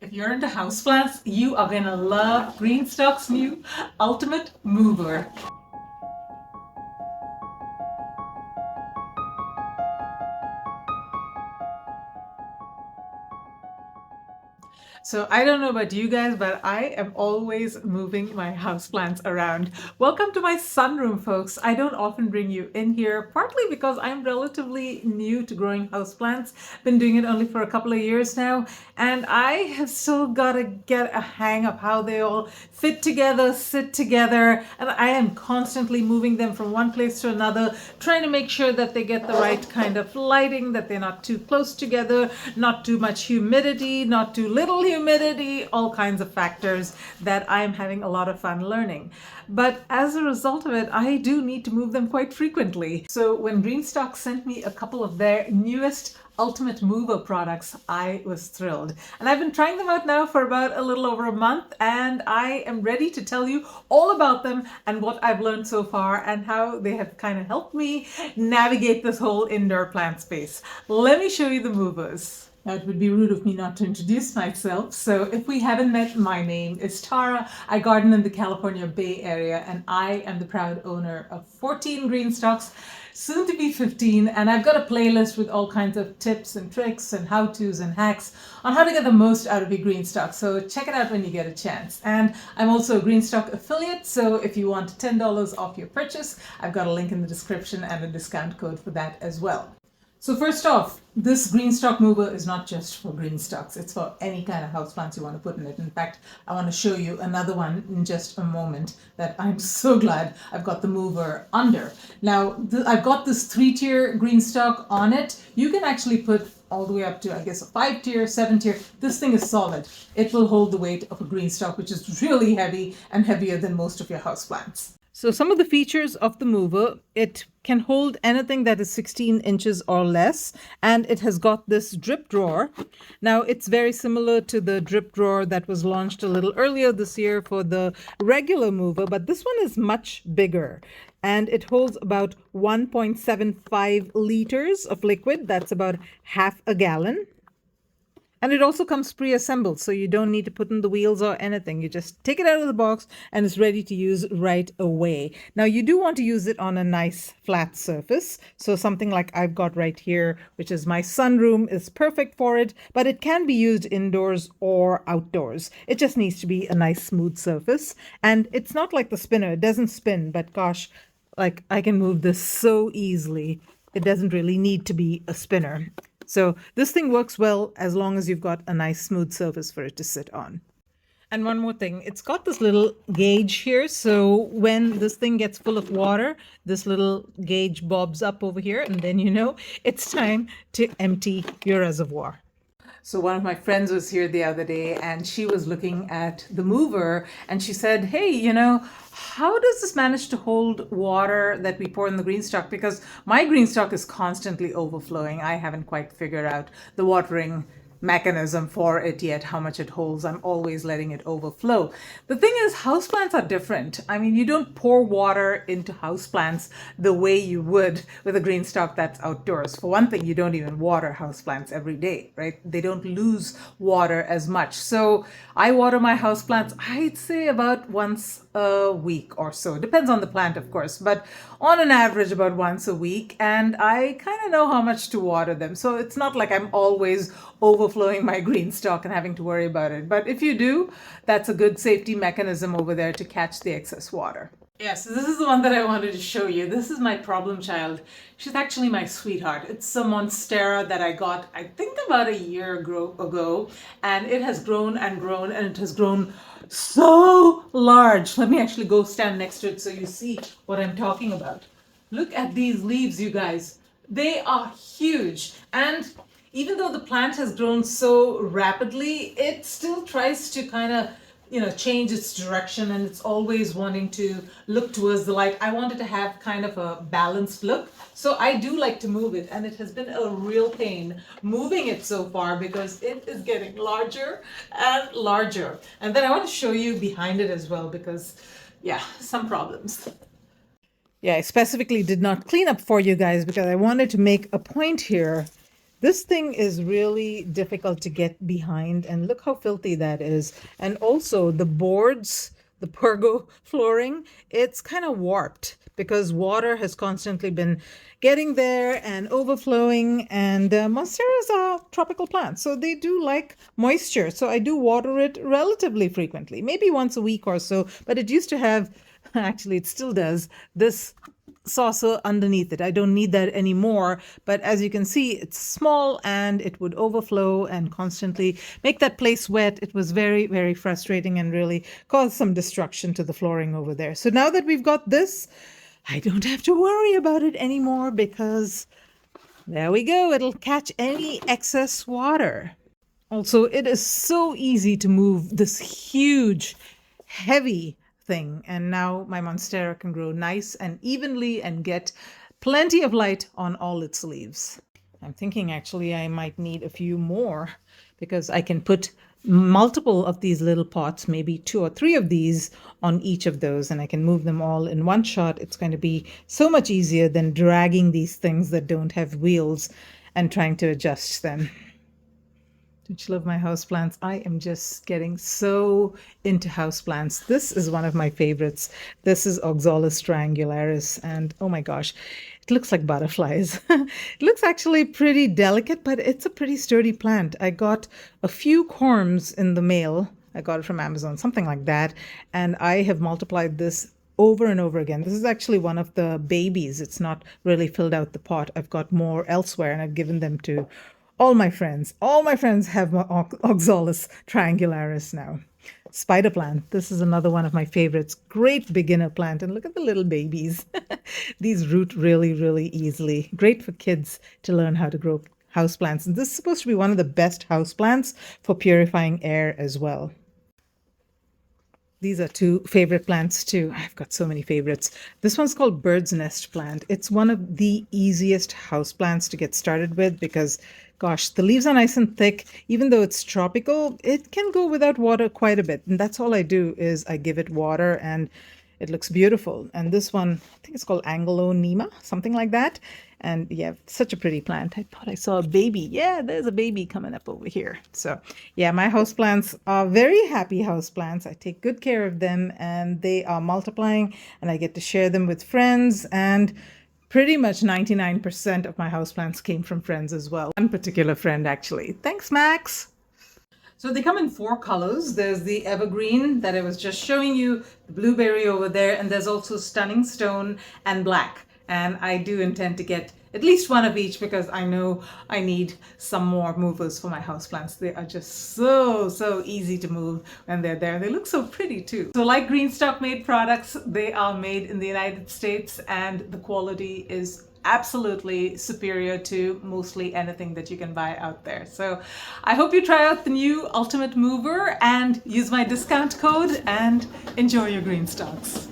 If you're into houseplants, you are going to love GreenStalk's new Ultimate Mover. So I don't know about you guys, but I am always moving my houseplants around. Welcome to my sunroom, folks. I don't often bring you in here, partly because I'm relatively new to growing houseplants. Been doing it only for a couple of years now, and I have still got to get a hang of how they all fit together, sit together, and I am constantly moving them from one place to another, trying to make sure that they get the right kind of lighting, that they're not too close together, not too much humidity, not too little humidity, all kinds of factors that I'm having a lot of fun learning. But as a result of it, I do need to move them quite frequently. So when GreenStalk sent me a couple of their newest Ultimate Mover products, I was thrilled. And I've been trying them out now for about a little over a month, and I am ready to tell you all about them and what I've learned so far and how they have kind of helped me navigate this whole indoor plant space. Let me show you the movers. Now, it would be rude of me not to introduce myself. So if we haven't met, my name is Tara. I garden in the California Bay Area, and I am the proud owner of 14 GreenStalks, soon to be 15. And I've got a playlist with all kinds of tips and tricks and how-tos and hacks on how to get the most out of your GreenStalk. So check it out when you get a chance. And I'm also a GreenStalk affiliate. So if you want $10 off your purchase, I've got a link in the description and a discount code for that as well. So first off, this GreenStalk mover is not just for GreenStalks. It's for any kind of houseplants you want to put in it. In fact, I want to show you another one in just a moment that I'm so glad I've got the mover under. Now, I've got this 3-tier GreenStalk on it. You can actually put all the way up to, I guess, a 5-tier, 7-tier. This thing is solid. It will hold the weight of a GreenStalk, which is really heavy and heavier than most of your houseplants. So some of the features of the mover, it can hold anything that is 16 inches or less, and it has got this drip drawer. Now, it's very similar to the drip drawer that was launched a little earlier this year for the regular mover, but this one is much bigger, and it holds about 1.75 liters of liquid. That's about half a gallon. And it also comes pre-assembled, so you don't need to put in the wheels or anything. You just take it out of the box and it's ready to use right away. Now, you do want to use it on a nice flat surface. So something like I've got right here, which is my sunroom, is perfect for it, but it can be used indoors or outdoors. It just needs to be a nice smooth surface. And it's not like the spinner. It doesn't spin, but gosh, like I can move this so easily. It doesn't really need to be a spinner. So this thing works well as long as you've got a nice smooth surface for it to sit on. And one more thing, it's got this little gauge here. So when this thing gets full of water, this little gauge bobs up over here, and then you know it's time to empty your reservoir. So one of my friends was here the other day and she was looking at the mover and she said, hey, how does this manage to hold water that we pour in the GreenStalk? Because my GreenStalk is constantly overflowing. I haven't quite figured out the watering mechanism for it yet, how much it holds. I'm always letting it overflow. The thing is, houseplants are different. I mean, you don't pour water into houseplants the way you would with a GreenStalk that's outdoors. For one thing, you don't even water houseplants every day, right? They don't lose water as much. So I water my houseplants, I'd say about once a week or so. Depends on the plant, of course, but on an average about once a week. And I kind of know how much to water them. So it's not like I'm always overflowing my GreenStalk and having to worry about it. But if you do, that's a good safety mechanism over there to catch the excess water. Yeah, so this is the one that I wanted to show you. This is my problem child. She's actually my sweetheart. It's a Monstera that I got, I think, about a year ago. And it has grown and grown, and it has grown so large. Let me actually go stand next to it so you see what I'm talking about. Look at these leaves, you guys. They are huge. And even though the plant has grown so rapidly, it still tries to kind of change its direction, and it's always wanting to look towards the light. I wanted to have kind of a balanced look, so I do like to move it, and it has been a real pain moving it so far because it is getting larger and larger. And then I want to show you behind it as well because, yeah, some problems. Yeah, I specifically did not clean up for you guys because I wanted to make a point here This thing is really difficult to get behind, and look how filthy that is. And also the boards, the pergo flooring, it's kind of warped because water has constantly been getting there and overflowing. And monsteras are tropical plants, so they do like moisture. So I do water it relatively frequently, maybe once a week or so. But it used to have, actually, it still does, this saucer underneath it. I don't need that anymore, but as you can see, it's small and it would overflow and constantly make that place wet. It was very, very frustrating and really caused some destruction to the flooring over there. So now that we've got this, I don't have to worry about it anymore because there we go. It'll catch any excess water. Also, it is so easy to move this huge, heavy thing. And now my monstera can grow nice and evenly and get plenty of light on all its leaves. I'm thinking actually I might need a few more because I can put multiple of these little pots, maybe 2 or 3 of these on each of those, and I can move them all in one shot. It's going to be so much easier than dragging these things that don't have wheels and trying to adjust them. Don't you love my houseplants? I am just getting so into houseplants. This is one of my favorites. This is Oxalis triangularis, and oh my gosh, it looks like butterflies. It looks actually pretty delicate, but it's a pretty sturdy plant. I got a few corms in the mail. I got it from Amazon, something like that, and I have multiplied this over and over again. This is actually one of the babies. It's not really filled out the pot. I've got more elsewhere, and I've given them to all my friends. All my friends have Oxalis triangularis now. Spider plant. This is another one of my favorites. Great beginner plant. And look at the little babies. These root really, really easily. Great for kids to learn how to grow houseplants. And this is supposed to be one of the best houseplants for purifying air as well. These are 2 favorite plants too. I've got so many favorites. This one's called bird's nest plant. It's one of the easiest house plants to get started with because, gosh, the leaves are nice and thick. Even though it's tropical, it can go without water quite a bit. And that's all I do is I give it water and it looks beautiful. And this one, I think it's called Anglonema, something like that. And yeah, such a pretty plant. I thought I saw a baby. Yeah, there's a baby coming up over here. So yeah, my houseplants are very happy houseplants. I take good care of them and they are multiplying and I get to share them with friends. And pretty much 99% of my houseplants came from friends as well. One particular friend, actually. Thanks, Max. So they come in 4 colors. There's the evergreen that I was just showing you, the blueberry over there, and there's also stunning stone and black. And I do intend to get at least one of each because I know I need some more movers for my houseplants. They are just so easy to move when they're there. They look so pretty too. So like GreenStalk made products, they are made in the United States and the quality is absolutely superior to mostly anything that you can buy out there. So I hope you try out the new Ultimate Mover and use my discount code and enjoy your GreenStalk's.